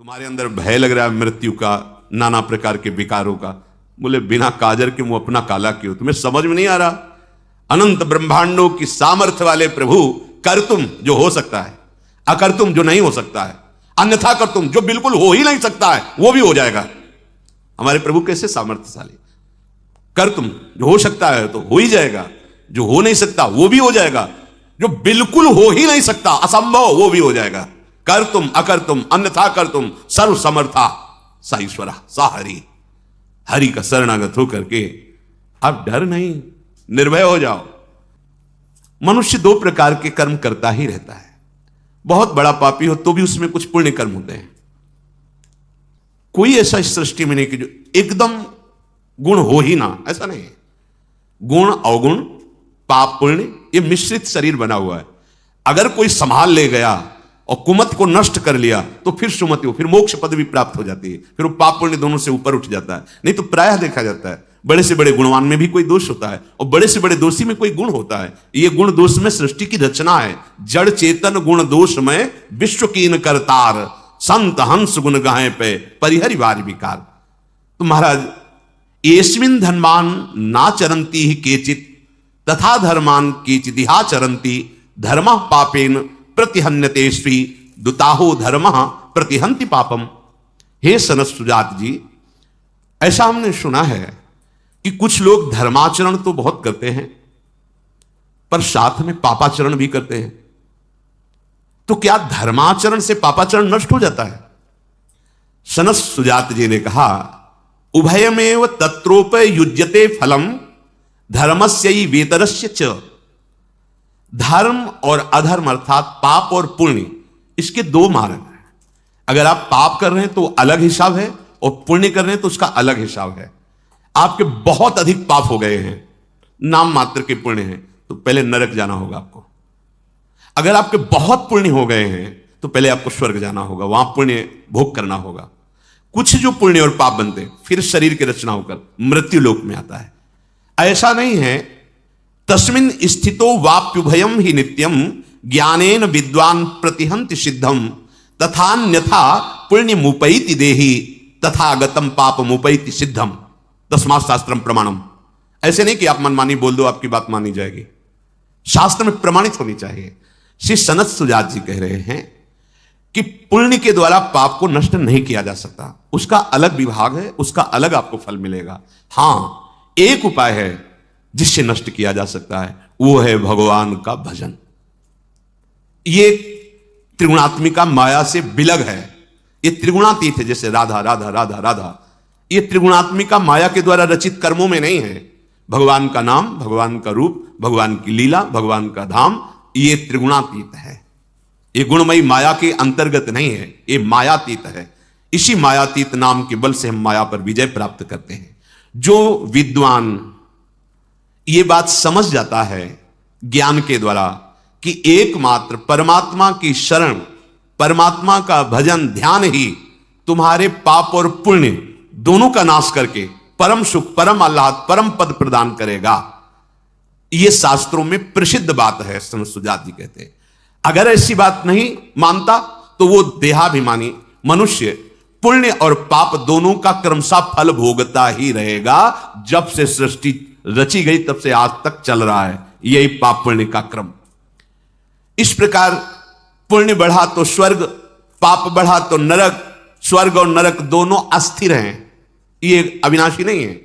तुम्हारे अंदर भय लग रहा है मृत्यु का, नाना प्रकार के विकारों का। बोले बिना काजर के मुंह अपना काला क्यों? तुम्हें समझ में नहीं आ रहा? अनंत ब्रह्मांडों की सामर्थ्य वाले प्रभु, कर तुम जो हो सकता है, अकर तुम जो नहीं हो सकता है, अन्यथा कर तुम जो बिल्कुल हो ही नहीं सकता है वो भी हो जाएगा। हमारे प्रभु कैसे सामर्थ्यशाली! कर तुम जो हो सकता है तो हो ही जाएगा, जो हो नहीं सकता वो भी हो जाएगा, जो बिल्कुल हो ही नहीं सकता, असंभव, वो भी हो जाएगा। कर तुम अकर तुम अन्यथा कर तुम सर्व समर्था सा ईश्वरा सा हरि। हरि का शरणागत होकर के आप डर नहीं, निर्भय हो जाओ। मनुष्य दो प्रकार के कर्म करता ही रहता है। बहुत बड़ा पापी हो तो भी उसमें कुछ पुण्य कर्म होते हैं। कोई ऐसा इस सृष्टि में नहीं कि जो एकदम गुण हो ही ना, ऐसा नहीं है। गुण अवगुण पाप पुण्य ये मिश्रित शरीर बना हुआ है। अगर कोई संभाल ले गया और कुमत को नष्ट कर लिया तो फिर सुमति हो, फिर मोक्ष पदवी प्राप्त हो जाती है, फिर वो पाप पुण्य दोनों से ऊपर उठ जाता है। नहीं तो प्रायः देखा जाता है बड़े से बड़े गुणवान में भी कोई दोष होता है और बड़े से बड़े दोषी में कोई गुण होता है। ये गुण दोष में सृष्टि की रचना है। जड़ चेतन गुण दोष में विश्व कीन करतार, संत हंस गुण गाहे पे परिहरि वारि विकार। तो महाराज एस्मिन धर्मान ना चरंती ही केचित तथा धर्मान केचिदिहा चरंती धर्म पापेन प्रतिहन्यते श्री दुताहो धर्म प्रतिहंति पापम। हे सनत सुजात जी, ऐसा हमने सुना है कि कुछ लोग धर्माचरण तो बहुत करते हैं पर साथ में पापाचरण भी करते हैं। तो क्या धर्माचरण से पापाचरण नष्ट हो जाता है? सनत सुजात जी ने कहा, उभयमेव तत्रोपयुज्यते फलम धर्मस्यै वेतरस्य च। धर्म और अधर्म अर्थात पाप और पुण्य, इसके दो मार्ग हैं। अगर आप पाप कर रहे हैं तो अलग हिसाब है और पुण्य कर रहे हैं तो उसका अलग हिसाब है। आपके बहुत अधिक पाप हो गए हैं, नाम मात्र के पुण्य हैं, तो पहले नरक जाना होगा आपको। अगर आपके बहुत पुण्य हो गए हैं तो पहले आपको स्वर्ग जाना होगा, वहां पुण्य भोग करना होगा। कुछ जो पुण्य और पाप बनते फिर शरीर की रचना होकर मृत्यु लोक में आता है। ऐसा नहीं है। तस्मिन् स्थितो वाप्युभयम ही नित्यम ज्ञानेन विद्वान प्रतिहंति सिद्धम तथान्यथा पुण्य मुपैति देहि तथागतम पाप मुपैति सिद्धम तस्मात् शास्त्रम प्रमाणम। ऐसे नहीं कि आप मनमानी बोल दो आपकी बात मानी जाएगी, शास्त्र में प्रमाणित होनी चाहिए। श्री सनत सुजात जी कह रहे हैं कि पुण्य के द्वारा पाप को नष्ट नहीं किया जा सकता, उसका अलग विभाग है, उसका अलग आपको फल मिलेगा। हां, एक उपाय है जिससे नष्ट किया जा सकता है, वो है भगवान का भजन। ये त्रिगुणात्मिका माया से विलग है। ये त्रिगुणातीत है, जैसे राधा राधा राधा राधा। ये त्रिगुणात्मिका माया के द्वारा रचित कर्मों में नहीं है। भगवान का नाम, भगवान का रूप, भगवान की लीला, भगवान का धाम, ये त्रिगुणातीत है। ये गुणमयी माया के अंतर्गत नहीं है, ये मायातीत है। इसी मायातीत नाम के बल से हम माया पर विजय प्राप्त करते हैं। जो विद्वान ये बात समझ जाता है ज्ञान के द्वारा कि एकमात्र परमात्मा की शरण, परमात्मा का भजन ध्यान ही तुम्हारे पाप और पुण्य दोनों का नाश करके परम सुख, परम आह्लाद, परम पद प्रदान करेगा, यह शास्त्रों में प्रसिद्ध बात है। सनत सुजात जी कहते हैं अगर ऐसी बात नहीं मानता तो वो देहाभिमानी मनुष्य पुण्य और पाप दोनों का क्रमशः फल भोगता ही रहेगा। जब से सृष्टि रची गई तब से आज तक चल रहा है यही पाप पुण्य का क्रम। इस प्रकार पुण्य बढ़ा तो स्वर्ग, पाप बढ़ा तो नरक। स्वर्ग और नरक दोनों अस्थिर हैं, ये अविनाशी नहीं है,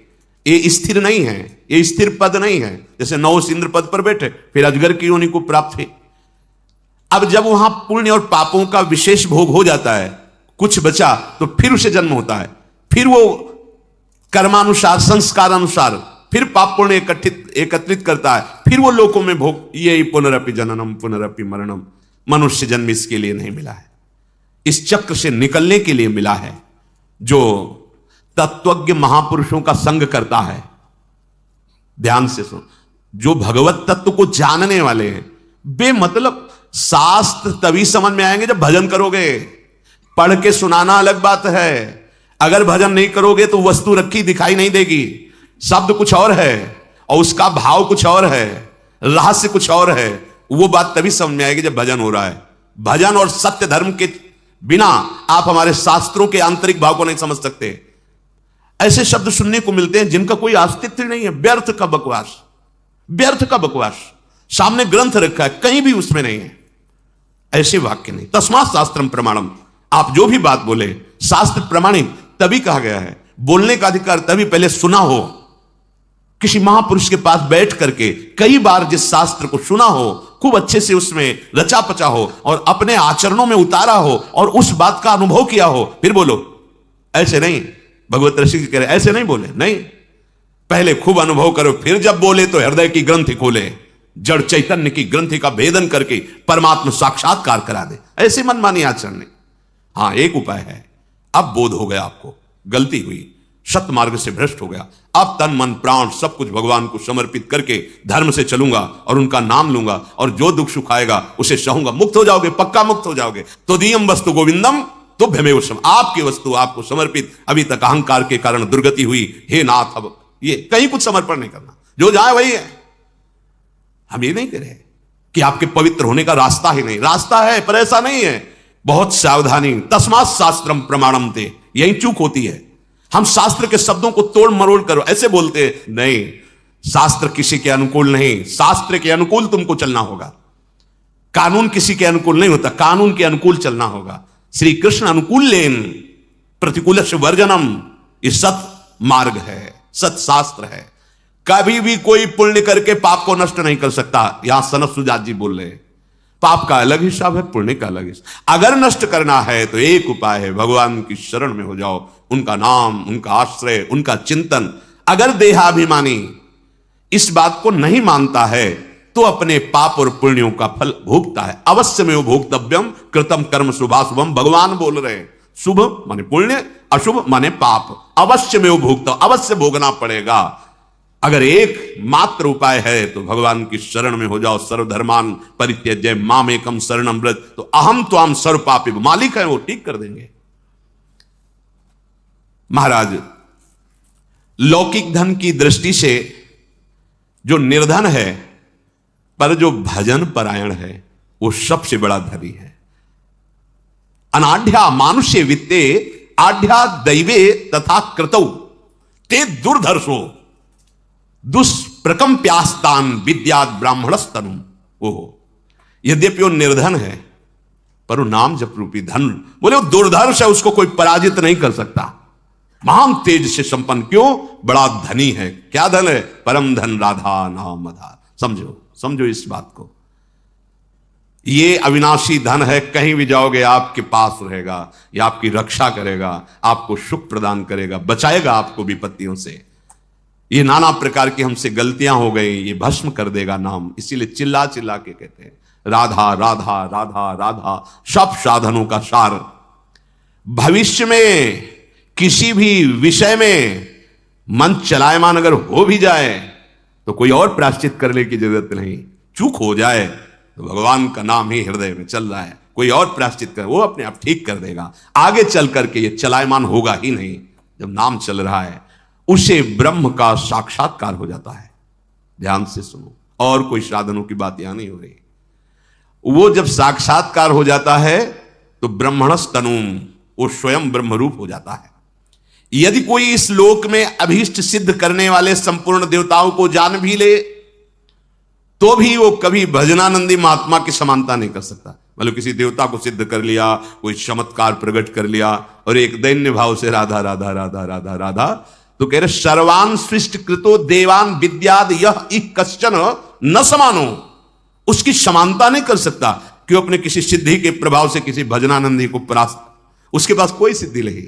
ये स्थिर नहीं है, ये स्थिर पद नहीं है। जैसे नौस इंद्र पद पर बैठे फिर अजगर की योनि को प्राप्त है। अब जब वहां पुण्य और पापों का विशेष भोग हो जाता है, कुछ बचा तो फिर उसे जन्म होता है, फिर वो कर्मानुसार, संस्कार अनुसार फिर पाप पुण्य एकत्रित करता है, फिर वो लोकों में भोग। यही पुनरपि जननम पुनरपि मरणम। मनुष्य जन्म इसके लिए नहीं मिला है, इस चक्र से निकलने के लिए मिला है। जो तत्वज्ञ महापुरुषों का संग करता है, ध्यान से सुन, जो भगवत तत्व को जानने वाले हैं, बेमतलब शास्त्र तभी समझ में आएंगे जब भजन करोगे। पढ़ के सुनाना अलग बात है, अगर भजन नहीं करोगे तो वस्तु रखी दिखाई नहीं देगी। शब्द कुछ और है और उसका भाव कुछ और है, रहस्य कुछ और है। वो बात तभी समझ में आएगी जब भजन हो रहा है। भजन और सत्य धर्म के बिना आप हमारे शास्त्रों के आंतरिक भाव को नहीं समझ सकते। ऐसे शब्द सुनने को मिलते हैं जिनका कोई अस्तित्व नहीं है, व्यर्थ का बकवास, व्यर्थ का बकवास। सामने ग्रंथ रखा है, कहीं भी उसमें नहीं है ऐसे वाक्य नहीं। तस्मात् शास्त्रम प्रमाणम, आप जो भी बात बोले शास्त्र प्रमाणित तभी कहा गया है। बोलने का अधिकार तभी पहले सुना हो, किसी महापुरुष के पास बैठ करके कई बार जिस शास्त्र को सुना हो, खूब अच्छे से उसमें रचा पचा हो और अपने आचरणों में उतारा हो और उस बात का अनुभव किया हो, फिर बोलो। ऐसे नहीं, भगवत ऋषि जी कह रहे ऐसे नहीं बोले, नहीं, पहले खूब अनुभव करो, फिर जब बोले तो हृदय की ग्रंथि खोले, जड़ चैतन्य की ग्रंथि का भेदन करके परमात्मा साक्षात्कार करा दे। ऐसे मनमानी आचरण नहीं। हां, एक उपाय है, अब बोध हो गया आपको, गलती हुई, सत मार्ग से भ्रष्ट हो गया, अब तन मन प्राण सब कुछ भगवान को समर्पित करके धर्म से चलूंगा और उनका नाम लूंगा और जो दुख सुख आएगा उसे सहूंगा, मुक्त हो जाओगे, पक्का मुक्त हो जाओगे। तो दीयम वस्तु गोविंदम तुभ्यमेव शम, आपकी वस्तु आपको समर्पित, अभी तक अहंकार के कारण दुर्गति हुई, हे नाथ अब ये कहीं कुछ समर्पण नहीं करना, जो जाए वही है। हम ये नहीं कह रहे कि आपके पवित्र होने का रास्ता ही नहीं, रास्ता है पर ऐसा नहीं है, बहुत सावधानी। तस्मात् शास्त्रम प्रमाणम ते, यही चूक होती है। हम शास्त्र के शब्दों को तोड़ मरोड़ करो ऐसे बोलते हैं, नहीं, शास्त्र किसी के अनुकूल नहीं, शास्त्र के अनुकूल तुमको चलना होगा। कानून किसी के अनुकूल नहीं होता, कानून के अनुकूल चलना होगा। श्री कृष्ण अनुकूल लेन प्रतिकूल वर्जनम, ये सत मार्ग है, सत शास्त्र है। कभी भी कोई पुण्य करके पाप को नष्ट नहीं कर सकता। यहां सनत सुजात जी बोल रहे हैं, पाप का अलग हिसाब है, पुण्य का अलग हिसाब। अगर नष्ट करना है तो एक उपाय है, भगवान की शरण में हो जाओ, उनका नाम, उनका आश्रय, उनका चिंतन। अगर देहाभिमानी इस बात को नहीं मानता है तो अपने पाप और पुण्यों का फल भोगता है। अवश्य में भोक्तव्यम कृतम कर्म शुभाशुभम, भगवान बोल रहे हैं। शुभ माने पुण्य, अशुभ माने पाप, अवश्य में भोगता, अवश्य भोगना पड़ेगा। अगर एक मात्र उपाय है तो भगवान की शरण में हो जाओ। सर्वधर्मान परित्यज्य माम एकम शरणम व्रज, तो अहम त्वाम सर्व पापी, मालिक है वो, ठीक कर देंगे। महाराज, लौकिक धन की दृष्टि से जो निर्धन है पर जो भजन परायण है वो सबसे बड़ा धनी है। अनाढ़या मानुष्य वित्ते आढ़या दैवे तथा कृतौ ते दुर्धर्षो दुष्प्रकंप्यास्तान विद्यात ब्राह्मणस्तनु। ओहो, यद्यपि वो निर्धन है पर वो नाम जप रूपी धन, बोले वो दुर्धर्ष है, उसको कोई पराजित नहीं कर सकता। महान तेज से संपन्न, क्यों? बड़ा धनी है। क्या धन है? परम धन राधा नाम आधार। समझो, समझो इस बात को। ये अविनाशी धन है, कहीं भी जाओगे आपके पास रहेगा, ये आपकी रक्षा करेगा, आपको सुख प्रदान करेगा, बचाएगा आपको विपत्तियों से। ये नाना प्रकार की हमसे गलतियां हो गई, ये भस्म कर देगा नाम। इसीलिए चिल्ला चिल्ला के कहते हैं राधा राधा राधा राधा, सब साधनों का सार। भविष्य में किसी भी विषय में मन चलायमान अगर हो भी जाए तो कोई और प्रायश्चित करने की जरूरत नहीं। चूक हो जाए तो भगवान का नाम ही हृदय में चल रहा है, कोई और प्रायश्चित कर, वो अपने आप ठीक कर देगा। आगे चल करके ये चलायमान होगा ही नहीं। जब नाम चल रहा है उसे ब्रह्म का साक्षात्कार हो जाता है। ध्यान से सुनो, और कोई साधनों की बात यहां नहीं हो रही। वो जब साक्षात्कार हो जाता है तो ब्रह्मणस्तनुम, वो स्वयं ब्रह्मरूप हो जाता है। यदि कोई इस लोक में अभीष्ट सिद्ध करने वाले संपूर्ण देवताओं को जान भी ले तो भी वो कभी भजनानंदी महात्मा की समानता नहीं कर सकता। मतलब किसी देवता को सिद्ध कर लिया, कोई चमत्कार प्रकट कर लिया और एक दैन्य भाव से राधा राधा राधा राधा राधा, तो कह रहे सर्वान सृष्ट कृतो देवान विद्याद यह इक कश्चन न समानो, उसकी समानता नहीं कर सकता। क्यों? अपने किसी सिद्धि के प्रभाव से किसी भजनानंदी को परास्त, उसके पास कोई सिद्धि नहीं,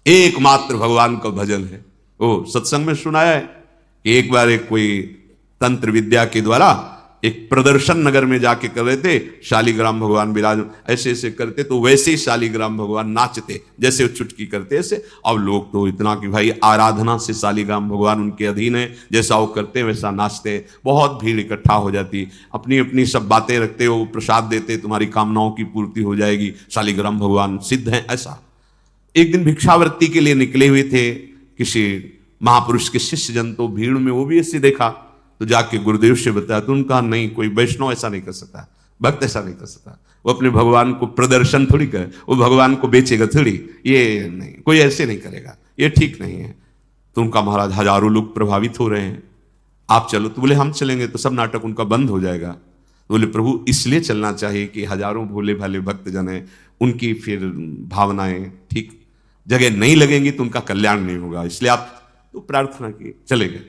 एकमात्र भगवान का भजन है। ओ सत्संग में सुनाया है कि एक बार एक कोई तंत्र विद्या के द्वारा एक प्रदर्शन नगर में जाके कर रहे थे, शालिग्राम भगवान विराज ऐसे ऐसे करते, तो वैसे ही शालिग्राम भगवान नाचते जैसे वो चुटकी करते ऐसे। अब लोग तो इतना कि भाई आराधना से शालिग्राम भगवान उनके अधीन है, जैसा वो करते वैसा नाचते। बहुत भीड़ इकट्ठा हो जाती, अपनी अपनी सब बातें रखते हो, प्रसाद देते, तुम्हारी कामनाओं की पूर्ति हो जाएगी, शालिग्राम भगवान सिद्ध हैं ऐसा। एक दिन भिक्षावृत्ति के लिए निकले हुए थे किसी महापुरुष के शिष्य जन, तो भीड़ में वो भी ऐसे देखा, तो जाके गुरुदेव से बताया, तो उनका नहीं, कोई वैष्णव ऐसा नहीं कर सकता, भक्त ऐसा नहीं कर सकता। वो अपने भगवान को प्रदर्शन थोड़ी करे, वो भगवान को बेचेगा थोड़ी, ये नहीं, कोई ऐसे नहीं करेगा, ये ठीक नहीं है। तो उनका महाराज हजारों लोग प्रभावित हो रहे हैं, आप चलो। तो बोले हम चलेंगे तो सब नाटक उनका बंद हो जाएगा। तो बोले प्रभु इसलिए चलना चाहिए कि हजारों भोले भाले भक्तजन हैं, उनकी फिर भावनाएं ठीक जगह नहीं लगेंगी तो उनका कल्याण नहीं होगा, इसलिए आप तो प्रार्थना की, चले गए।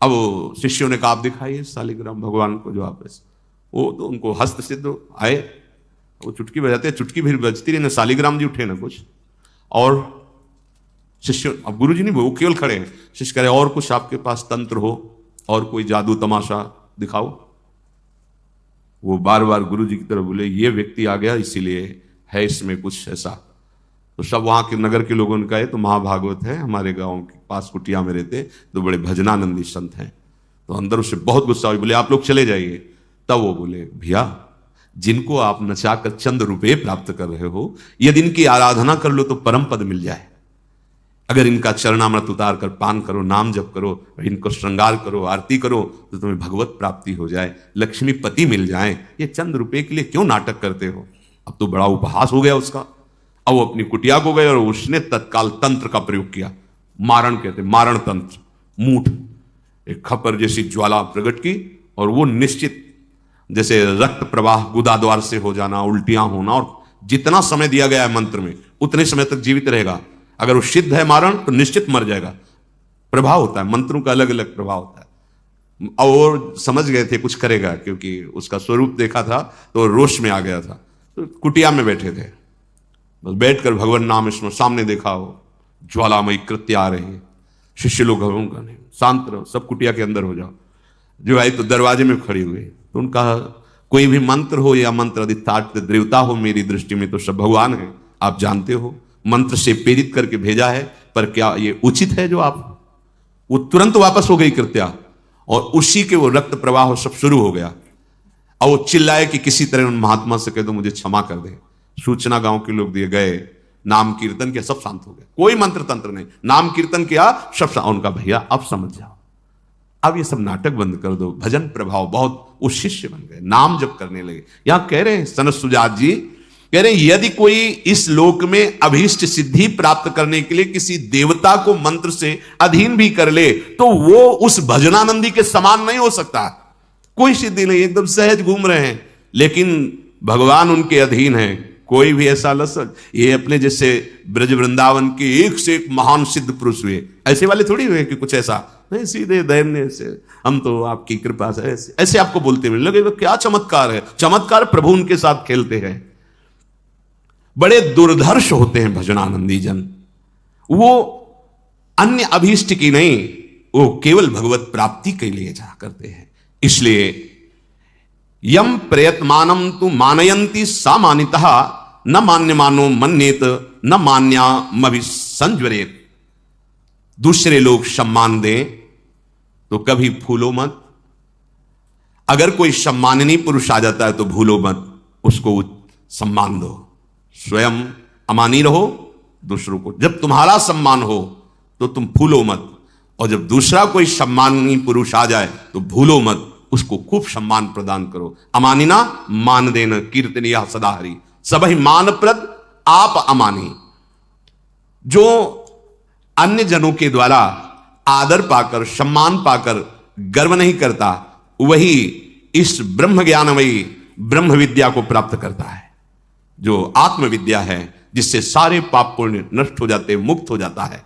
अब शिष्यों ने कहा आप दिखाइए शालिग्राम भगवान को जो आप, वो तो उनको हस्त सिद्ध आए, वो चुटकी बजाते, चुटकी भी बजती रही ना, शालिग्राम जी उठे ना कुछ। और शिष्य, अब गुरु जी नहीं, वो केवल खड़े हैं। शिष्य कह रहे और कुछ आपके पास तंत्र हो, और कोई जादू तमाशा दिखाओ। वो बार बार गुरु जी की तरफ बोले ये व्यक्ति आ गया इसीलिए है इसमें कुछ ऐसा। तो सब वहां के नगर के लोगों ने कहा तो महाभागवत है, हमारे गांव के पास कुटिया में रहते, तो बड़े भजनानंदी संत हैं। तो अंदर उससे बहुत गुस्सा हुई, बोले आप लोग चले जाइए। तब वो बोले भैया जिनको आप नचाकर चंद रुपए प्राप्त कर रहे हो, यदि इनकी आराधना कर लो तो परम पद मिल जाए। अगर इनका चरणामृत उतार कर पान करो, नाम जप करो, इनको श्रृंगार करो, आरती करो, तो तुम्हें भगवत प्राप्ति हो जाए, लक्ष्मीपति मिल जाए। ये चंद रुपए के लिए क्यों नाटक करते हो? अब तो बड़ा उपहास हो गया उसका। अब वो अपनी कुटिया को गए और उसने तत्काल तंत्र का प्रयोग किया, मारण कहते, मारण तंत्र। मूठ एक खपर जैसी ज्वाला प्रकट की और वो निश्चित जैसे रक्त प्रवाह गुदा द्वार से हो जाना, उल्टियां होना, और जितना समय दिया गया है मंत्र में उतने समय तक जीवित रहेगा। अगर वो सिद्ध है मारण तो निश्चित मर जाएगा। प्रभाव होता है, मंत्रों का अलग अलग प्रभाव होता है। और समझ गए थे कुछ करेगा, क्योंकि उसका स्वरूप देखा था तो रोष में आ गया था। तो कुटिया में बैठे थे, बस बैठकर भगवान नाम इसमें सामने देखा, हो ज्वालामयी कृत्य आ रही है। शिष्य लोग का नहीं, शांत रहो, सब कुटिया के अंदर हो जाओ। जो आई तो दरवाजे में खड़ी हुई, तो उनका कोई भी मंत्र हो या मंत्र अधिष्ठात देवता हो, मेरी दृष्टि में तो सब भगवान है, आप जानते हो, मंत्र से प्रेरित करके भेजा है, पर क्या ये उचित है जो आप? वो तुरंत वापस हो गई कृत्या, और उसी के वो रक्त प्रवाह सब शुरू हो गया। और वो चिल्लाए कि किसी तरह उन महात्मा से कह दो मुझे क्षमा कर दे। सूचना गांव के लोग दिए गए, नाम कीर्तन किया, सब शांत हो गए, कोई मंत्र तंत्र नहीं, नाम कीर्तन किया, सब उनका भैया अब समझ जाओ, अब ये सब नाटक बंद कर दो, भजन प्रभाव बहुत। वो शिष्य बन गए, नाम जप करने लगे। यहां कह रहे हैं सनत सुजात जी, कह रहे हैं यदि कोई इस लोक में अभीष्ट सिद्धि प्राप्त करने के लिए किसी देवता को मंत्र से अधीन भी कर ले तो वो उस भजनानंदी के समान नहीं हो सकता। कोई सिद्धि नहीं, एकदम सहज घूम रहे हैं, लेकिन भगवान उनके अधीन है। कोई भी ऐसा लसक, ये अपने जैसे ब्रज वृंदावन के एक से एक महान सिद्ध पुरुष हुए, ऐसे वाले थोड़ी हुए कि कुछ ऐसा नहीं, सीधे दैन्य से हम तो आपकी कृपा से ऐसे आपको बोलते मिले लगे, क्या चमत्कार है। चमत्कार प्रभु उनके साथ खेलते हैं। बड़े दुर्धर्ष होते हैं भजनानंदी जन, वो अन्य अभीष्ट की नहीं, वो केवल भगवत प्राप्ति के लिए जा करते हैं। इसलिए यम प्रयत्मानम तु मानयंती सामान्यतः न मान्यमानो मन्येत न मान्यामभिसंज्वरेत। दूसरे लोग सम्मान दें तो कभी भूलो मत। अगर कोई सम्माननीय पुरुष आ जाता है तो भूलो मत, उसको सम्मान दो। स्वयं अमानी रहो, दूसरों को, जब तुम्हारा सम्मान हो तो तुम भूलो मत, और जब दूसरा कोई सम्माननीय पुरुष आ जाए तो भूलो मत, उसको खूब सम्मान प्रदान करो। अमानिना मान देना, कीर्तनिया सदा हरि, सबहि मानप्रद आप अमानी। जो अन्य जनों के द्वारा आदर पाकर, सम्मान पाकर गर्व नहीं करता, वही इस ब्रह्म ज्ञानमयी ब्रह्म विद्या को प्राप्त करता है, जो आत्मविद्या है, जिससे सारे पाप पुण्य नष्ट हो जाते, मुक्त हो जाता है।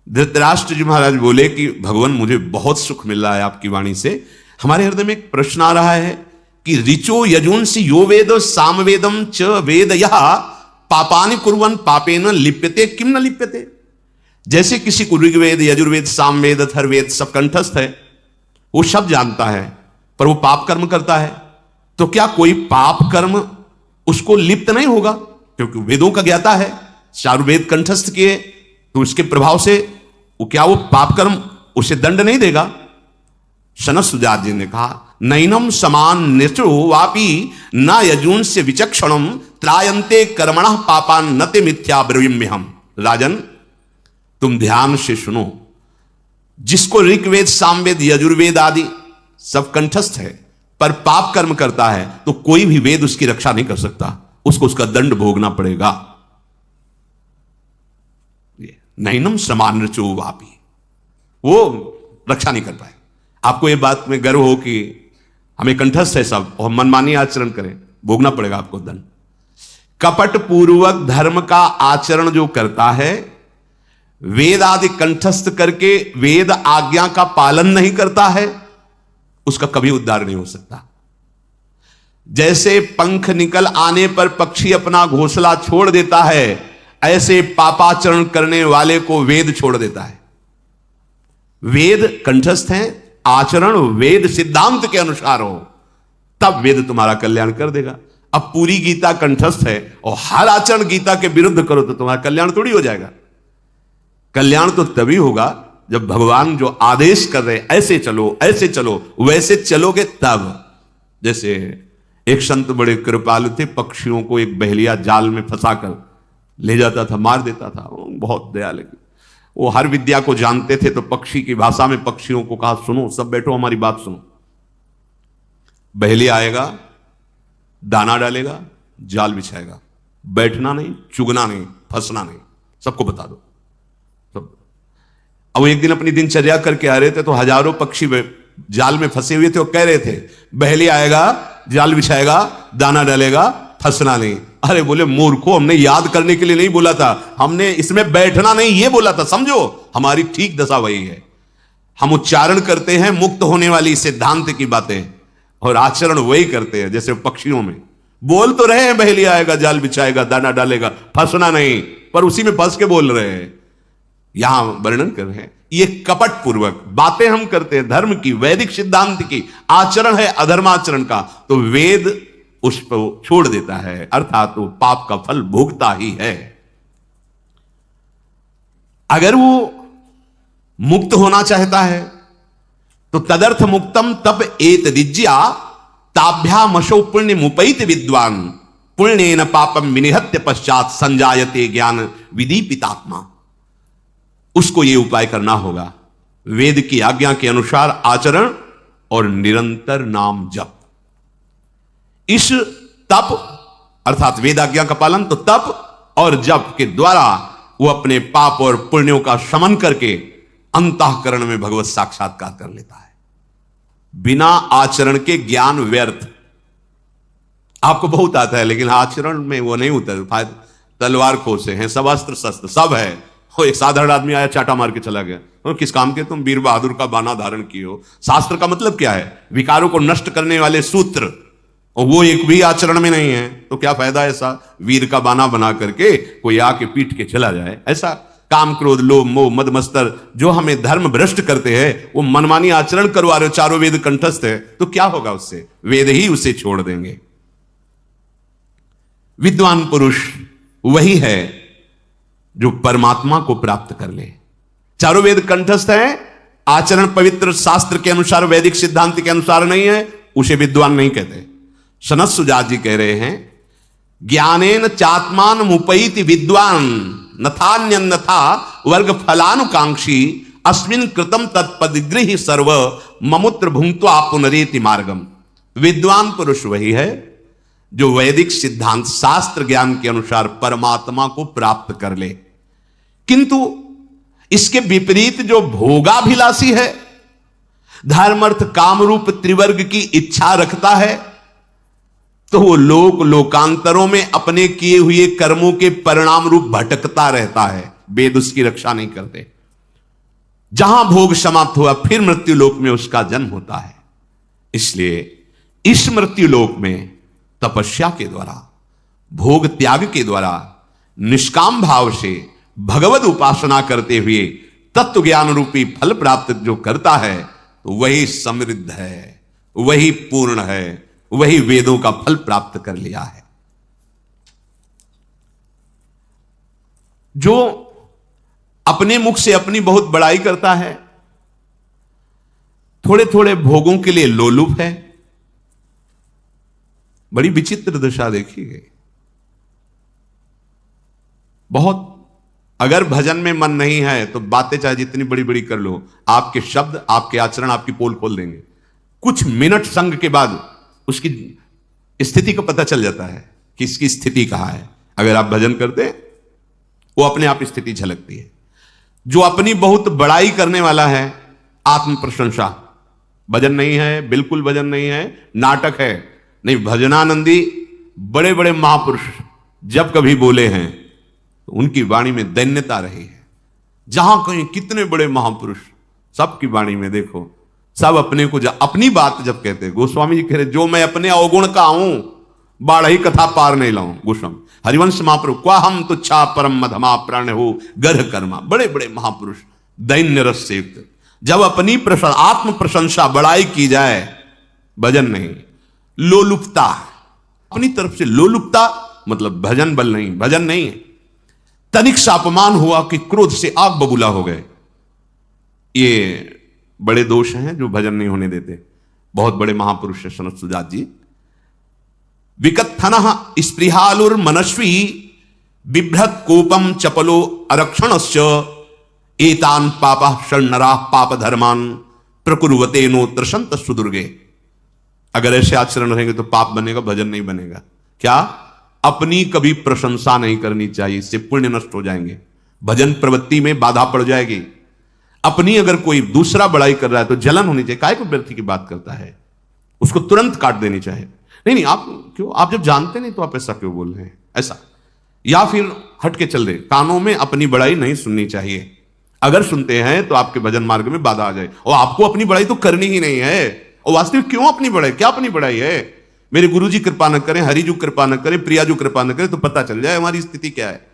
धृतराष्ट्र जी महाराज बोले कि भगवान मुझे बहुत सुख मिल रहा है आपकी वाणी से। हमारे हृदय में एक प्रश्न आ रहा है कि ऋचो यजुंसि यो वेद सामवेदम च वेदयः पापानि कुर्वन् पापेन लिप्यते किम न लिप्यते। जैसे किसी को ऋग्वेद, यजुर्वेद, सामवेद, अथर्ववेद सब कंठस्थ है, वो सब जानता है, पर वो पाप कर्म करता है, तो क्या कोई पाप कर्म उसको लिप्त नहीं होगा? क्योंकि वेदों का ज्ञाता है, चारों वेद कंठस्थ किए, तो उसके प्रभाव से वो पाप कर्म उसे दंड नहीं देगा। सनत सुजात जी ने कहा नैनम समान निचो वापी न यजून से विचक्षणम त्रायन्ते कर्मणः पापान नते मिथ्या ब्रवीम्यहम्। राजन तुम ध्यान से सुनो, जिसको ऋग्वेद, सामवेद, यजुर्वेद आदि सब कंठस्थ है, पर पाप कर्म करता है तो कोई भी वेद उसकी रक्षा नहीं कर सकता, उसको उसका दंड भोगना पड़ेगा। नैनम समानृचो वापी, वो रक्षा नहीं कर पाए। आपको ये बात में गर्व हो कि हमें कंठस्थ है सब और मनमानी आचरण करें, भोगना पड़ेगा आपको दंड। कपट पूर्वक धर्म का आचरण जो करता है, वेद आदि कंठस्थ करके वेद आज्ञा का पालन नहीं करता है, उसका कभी उद्धार नहीं हो सकता। जैसे पंख निकल आने पर पक्षी अपना घोंसला छोड़ देता है, ऐसे पापाचरण करने वाले को वेद छोड़ देता है। वेद कंठस्थ हैं, आचरण वेद सिद्धांत के अनुसार हो, तब वेद तुम्हारा कल्याण कर देगा। अब पूरी गीता कंठस्थ है और हर आचरण गीता के विरुद्ध करो तो तुम्हारा कल्याण थोड़ी हो जाएगा। कल्याण तो तभी होगा जब भगवान जो आदेश कर रहे ऐसे चलो ऐसे चलो वैसे चलोगे तब। जैसे एक संत बड़े कृपालु थे, पक्षियों को एक बहेलिया जाल में फंसाकर ले जाता था, मार देता था, बहुत दया लगी। वो हर विद्या को जानते थे, तो पक्षी की भाषा में पक्षियों को कहा, सुनो सब बैठो, हमारी बात सुनो। बहेलिया आएगा, दाना डालेगा, जाल बिछाएगा, बैठना नहीं, चुगना नहीं, फंसना नहीं, सबको बता दो सब। अब एक दिन अपनी दिनचर्या करके आ रहे थे तो हजारों पक्षी जाल में फंसे हुए थे और कह रहे थे, बहेलिया आएगा, जाल बिछाएगा, दाना डालेगा, फंसना नहीं। अरे बोले मूर्खों, हमने याद करने के लिए नहीं बोला था, हमने इसमें बैठना नहीं ये बोला था। समझो हमारी ठीक दशा वही है। हम उच्चारण करते हैं मुक्त होने वाली सिद्धांत की बातें और आचरण वही करते हैं। जैसे पक्षियों में बोल तो रहे हैं, बहेलिया आएगा, जाल बिछाएगा, दाना डालेगा, फंसना नहीं, पर उसी में फंस के बोल रहे हैं। यहां वर्णन कर रहे हैं ये कपट पूर्वक बातें हम करते हैं, धर्म की, वैदिक सिद्धांत की। आचरण है अधर्माचरण का, तो वेद उसको छोड़ देता है, अर्थात वो पाप का फल भोगता ही है। अगर वो मुक्त होना चाहता है तो तदर्थ मुक्तम तप एतदिज्या ताभ्यामशो पुण्य मुपैत विद्वान पुण्येन पापम विनिहत्य पश्चात संजायते ज्ञान विदीपितात्मा। उसको यह उपाय करना होगा, वेद की आज्ञा के अनुसार आचरण और निरंतर नाम जप। इस तप अर्थात वेद आज्ञा का पालन, तो तप और जप के द्वारा वो अपने पाप और पुण्यों का शमन करके अंतःकरण में भगवत साक्षात्कार कर लेता है। बिना आचरण के ज्ञान व्यर्थ। आपको बहुत आता है लेकिन आचरण में वो नहीं उतर। तलवार खोसे हैं, सब अस्त्र शस्त्र सब है, वो एक साधारण आदमी आया चाटा मार के चला गया, और किस काम के? तुम वीर बहादुर का बाना धारण किए हो। शास्त्र का मतलब क्या है? विकारों को नष्ट करने वाले सूत्र, और वो एक भी आचरण में नहीं है, तो क्या फायदा ऐसा वीर का बाना बना करके कोई आके पीट के चला जाए? ऐसा काम क्रोध लोभ मोह मद मत्सर जो हमें धर्म भ्रष्ट करते हैं, वो मनमानी आचरण करवा रहे हो। चारों वेद कंठस्थ है, तो क्या होगा उससे? वेद ही उसे छोड़ देंगे। विद्वान पुरुष वही है जो परमात्मा को प्राप्त कर ले। चारों वेद कंठस्थ है, आचरण पवित्र शास्त्र के अनुसार वैदिक सिद्धांत के अनुसार नहीं है, उसे विद्वान नहीं कहते। सनत सुजात जी कह रहे हैं, ज्ञानेन चात्मान मुपैति विद्वान नथान्यन्यथा वर्ग फलानुकांक्षी अस्मिन कृतम तत्पदिगृहि सर्व ममुत्र भुंक्त्वा पुनरेति मार्गम। विद्वान पुरुष वही है जो वैदिक सिद्धांत शास्त्र ज्ञान के अनुसार परमात्मा को प्राप्त कर ले, किंतु इसके विपरीत जो भोगाभिलाषी है, धर्म अर्थ काम रूप त्रिवर्ग की इच्छा रखता है, तो वो लोकांतरों में अपने किए हुए कर्मों के परिणाम रूप भटकता रहता है। वेद उसकी रक्षा नहीं करते। जहां भोग समाप्त हुआ फिर मृत्यु लोक में उसका जन्म होता है। इसलिए इस मृत्यु लोक में तपस्या के द्वारा, भोग त्याग के द्वारा, निष्काम भाव से भगवत उपासना करते हुए तत्व ज्ञान रूपी फल प्राप्त जो करता है, तो वही समृद्ध है, वही पूर्ण है, वही वेदों का फल प्राप्त कर लिया है। जो अपने मुख से अपनी बहुत बड़ाई करता है, थोड़े थोड़े भोगों के लिए लोलुप है, बड़ी विचित्र दशा देखी गई। बहुत अगर भजन में मन नहीं है तो बातें चाहे जितनी बड़ी बड़ी कर लो, आपके शब्द, आपके आचरण आपकी पोल खोल देंगे। कुछ मिनट संग के बाद उसकी स्थिति का पता चल जाता है कि इसकी स्थिति कहां है। अगर आप भजन करते हैं वो अपने आप स्थिति झलकती है। जो अपनी बहुत बड़ाई करने वाला है, आत्म प्रशंसा, भजन नहीं है, बिल्कुल भजन नहीं है, नाटक है। नहीं, भजनानंदी बड़े बड़े महापुरुष जब कभी बोले हैं तो उनकी वाणी में दैन्यता रही है। जहां कहीं कितने बड़े महापुरुष, सबकी वाणी में देखो, सब अपने को अपनी बात जब कहते हैं, गोस्वामी जी कह रहे जो मैं अपने अवगुण का हूं, बाढ़ ही कथा पार नहीं लाऊं। गोस्वामी हरिवंश महाप्रभु, क्वा हम तुच्छा परम मधमा प्राण हो गर्ह कर्मा, बड़े बड़े महापुरुष दैन्य रस से युक्त। जब अपनी आत्म प्रशंसा बड़ाई की जाए, भजन नहीं, लोलुपता, अपनी तरफ से लोलुपता मतलब भजन बल नहीं, भजन नहीं है। तनिक सा अपमान हुआ कि क्रोध से आग बबूला हो गए, ये बड़े दोष हैं जो भजन नहीं होने देते। बहुत बड़े महापुरुष है सनत सुजात जी। विकत्थनः स्पृहालुर मनस्वी बिभ्रत कोपम चपलो अरक्षणस्य एतान पापा शरणरा पाप धर्मान प्रकुर्वते नो त्रसंत सुदुर्गे। अगर ऐसे आचरण रहेंगे तो पाप बनेगा, भजन नहीं बनेगा। क्या? अपनी कभी प्रशंसा नहीं करनी चाहिए, इससे पुण्य नष्ट हो जाएंगे, भजन प्रवृत्ति में बाधा पड़ जाएगी। अपनी अगर कोई दूसरा बड़ाई कर रहा है तो जलन होनी चाहिए। काय को व्यक्ति की बात करता है, उसको तुरंत काट देनी चाहिए। नहीं, आप क्यों, आप जब जानते नहीं तो आप ऐसा क्यों बोल रहे हैं, ऐसा। या फिर हट के चल रहे, कानों में अपनी बड़ाई नहीं सुननी चाहिए। अगर सुनते हैं तो आपके भजन मार्ग में बाधा आ जाए। और आपको अपनी बड़ाई तो करनी ही नहीं है। और वास्तविक क्यों अपनी बड़ाई, क्या अपनी बड़ाई है? मेरे गुरु जी कृपा न करें, हरिजू कृपा न करें, प्रियाजू कृपा न करें तो पता चल जाए हमारी स्थिति क्या है।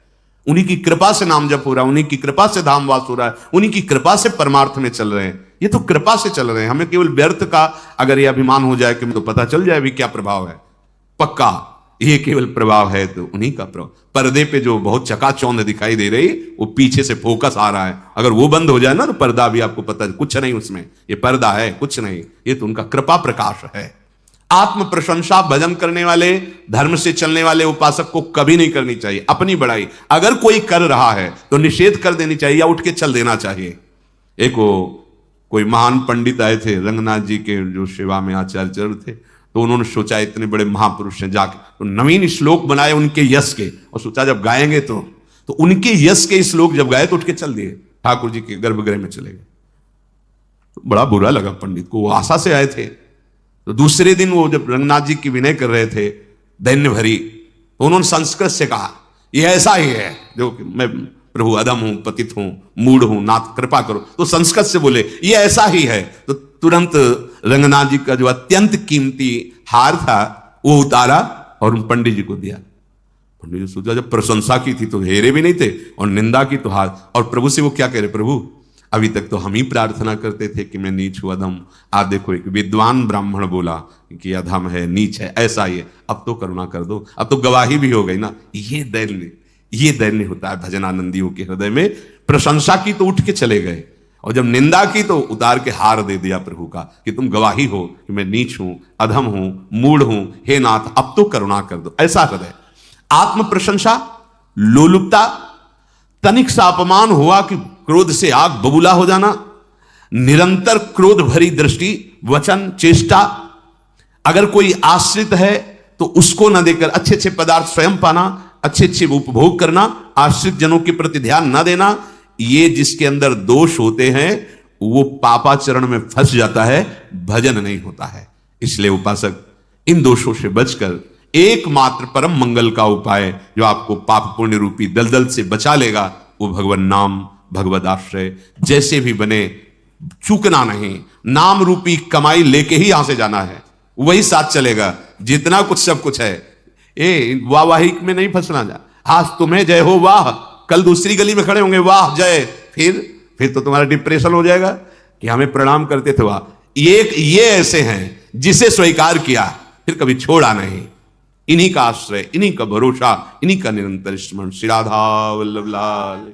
उन्हीं की कृपा से नाम जप हो रहा है, उन्हीं की कृपा से धाम वास हो रहा है, उन्हीं की कृपा से परमार्थ में चल रहे हैं। ये तो कृपा से चल रहे हैं। हमें केवल व्यर्थ का अगर ये अभिमान हो जाए कि तो पता चल जाए भी क्या प्रभाव है। पक्का ये केवल प्रभाव है तो उन्हीं का प्रभाव। पर्दे पे जो बहुत चकाचौंध दिखाई दे रही, वो पीछे से फोकस आ रहा है। अगर वो बंद हो जाए ना तो पर्दा भी आपको पता कुछ नहीं, उसमें ये पर्दा है कुछ नहीं, ये तो उनका कृपा प्रकाश है। आत्म प्रशंसा भजन करने वाले, धर्म से चलने वाले उपासक को कभी नहीं करनी चाहिए। अपनी बड़ाई अगर कोई कर रहा है तो निषेध कर देनी चाहिए या उठ के चल देना चाहिए। एक वो कोई महान पंडित आए थे, रंगनाथ जी के जो सेवा में आचार्य थे, तो उन्होंने सोचा इतने बड़े महापुरुष हैं, जाके तो नवीन श्लोक बनाए उनके यश के, और सोचा जब गाएंगे तो उनके यश के श्लोक जब गाए तो उठ के चल दिए, ठाकुर जी के गर्भगृह में चले गए। तो बड़ा बुरा लगा पंडित को, वो आशा से आए थे। तो दूसरे दिन वो जब रंगनाथ जी की विनय कर रहे थे दैन्य भरी, तो उन्होंने संस्कृत से कहा ये ऐसा ही है, जो कि मैं प्रभु अधम हूं, पतित हूं, मूढ़ हूं, नाथ कृपा करो। तो संस्कृत से बोले ये ऐसा ही है। तो तुरंत रंगनाथ जी का जो अत्यंत कीमती हार था वो उतारा और पंडित जी को दिया। पंडित जी सोचा जब प्रशंसा की थी तो हेरे भी नहीं थे, और निंदा की तो हार। और प्रभु से वो क्या कह रहे, प्रभु अभी तक तो हम ही प्रार्थना करते थे कि मैं नीच हूं, अधम। आप देखो एक विद्वान ब्राह्मण बोला कि अधम है, नीच है, ऐसा ही है, अब तो करुणा कर दो, अब तो गवाही भी हो गई ना। ये दैन्य होता है भजनानंदियों के हृदय में। प्रशंसा की तो उठ के चले गए, और जब निंदा की तो उतार के हार दे दिया प्रभु का कि तुम गवाही हो कि मैं नीच हूं, अधम हूं, मूढ़ हूं, हे नाथ अब तो करुणा कर दो, ऐसा हृदय। आत्म प्रशंसा, लोलुपता, तनिक सा अपमान हुआ कि क्रोध से आग बबूला हो जाना, निरंतर क्रोध भरी दृष्टि, वचन, चेष्टा। अगर कोई आश्रित है तो उसको न देकर अच्छे अच्छे पदार्थ स्वयं पाना, अच्छे अच्छे उपभोग करना, आश्रित जनों के प्रति ध्यान न देना, ये जिसके अंदर दोष होते हैं वो पापाचरण में फंस जाता है, भजन नहीं होता है। इसलिए उपासक इन दोषों से बचकर एकमात्र परम मंगल का उपाय जो आपको पाप पुण्य रूपी दलदल से बचा लेगा वो भगवान नाम, भगवद आश्रय। जैसे भी बने चूकना नहीं, नाम रूपी कमाई लेके ही यहां से जाना है, वही साथ चलेगा। जितना कुछ सब कुछ है, वाहवाहिक में नहीं फंसना। जा आज तुम्हें जय हो वाह, कल दूसरी गली में खड़े होंगे वाह जय, फिर तो तुम्हारा डिप्रेशन हो जाएगा कि हमें प्रणाम करते थे वाह। ये ऐसे हैं जिसे स्वीकार किया फिर कभी छोड़ा नहीं। इन्हीं का आश्रय, इन्हीं का भरोसा, इन्हीं का निरंतर स्मरण। श्री राधा वल्लभ लाल।